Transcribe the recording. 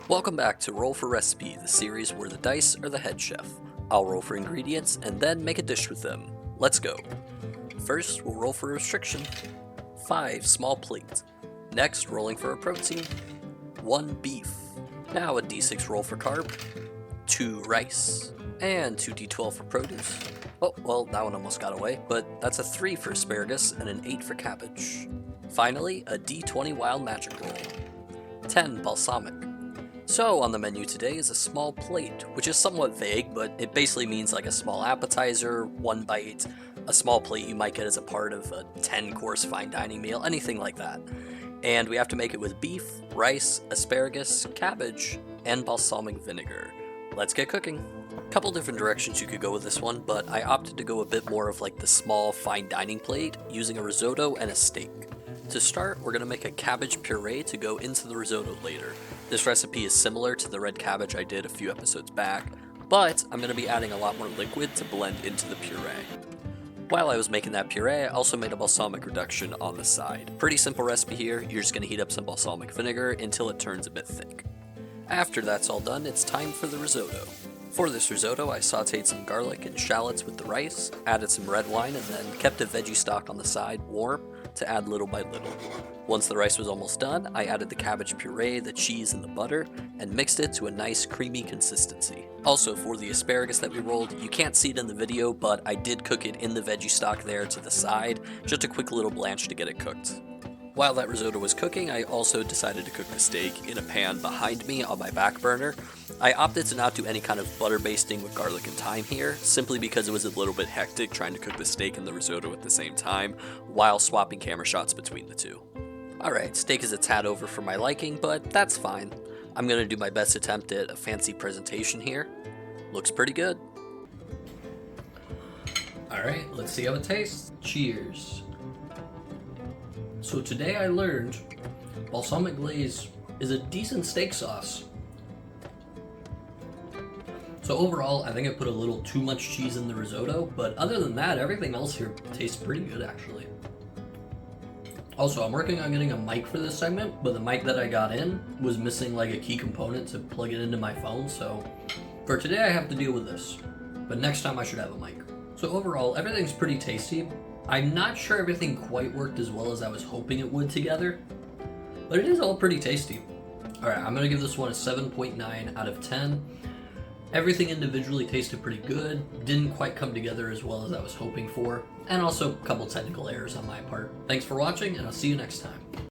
Welcome back to Roll for Recipe, the series where the dice are the head chef. I'll roll for ingredients and then make a dish with them. Let's go. First, we'll roll for restriction. 5 small plates. Next, rolling for a protein. 1 beef. Now a d6 roll for carb. 2 rice. And 2d12 for produce. Oh, well, that one almost got away, but that's a 3 for asparagus and an 8 for cabbage. Finally, a d20 wild magic roll. 10 balsamic. So on the menu today is a small plate, which is somewhat vague, but it basically means like a small appetizer, 1 bite, a small plate you might get as a part of a 10-course fine dining meal, anything like that. And we have to make it with beef, rice, asparagus, cabbage, and balsamic vinegar. Let's get cooking. Couple different directions you could go with this one, but I opted to go a bit more of like the small fine dining plate using a risotto and a steak. To start, we're going to make a cabbage puree to go into the risotto later. This recipe is similar to the red cabbage I did a few episodes back, but I'm going to be adding a lot more liquid to blend into the puree. While I was making that puree, I also made a balsamic reduction on the side. Pretty simple recipe here, you're just going to heat up some balsamic vinegar until it turns a bit thick. After that's all done, it's time for the risotto. For this risotto, I sauteed some garlic and shallots with the rice, added some red wine, and then kept a veggie stock on the side warm to add little by little. Once the rice was almost done, I added the cabbage puree, the cheese, and the butter, and mixed it to a nice creamy consistency. Also, for the asparagus that we rolled, you can't see it in the video, but I did cook it in the veggie stock there to the side, just a quick little blanch to get it cooked. While that risotto was cooking, I also decided to cook the steak in a pan behind me on my back burner. I opted to not do any kind of butter basting with garlic and thyme here, simply because it was a little bit hectic trying to cook the steak and the risotto at the same time, while swapping camera shots between the two. Alright, steak is a tad over for my liking, but that's fine. I'm going to do my best attempt at a fancy presentation here. Looks pretty good. Alright, let's see how it tastes. Cheers. So today I learned balsamic glaze is a decent steak sauce. So overall, I think I put a little too much cheese in the risotto, but other than that, everything else here tastes pretty good actually. Also, I'm working on getting a mic for this segment, but the mic that I got in was missing like a key component to plug it into my phone, so for today I have to deal with this. But next time I should have a mic. So overall, everything's pretty tasty. I'm not sure everything quite worked as well as I was hoping it would together, but it is all pretty tasty. Alright, I'm going to give this one a 7.9 out of 10. Everything individually tasted pretty good, didn't quite come together as well as I was hoping for, and also a couple technical errors on my part. Thanks for watching, and I'll see you next time.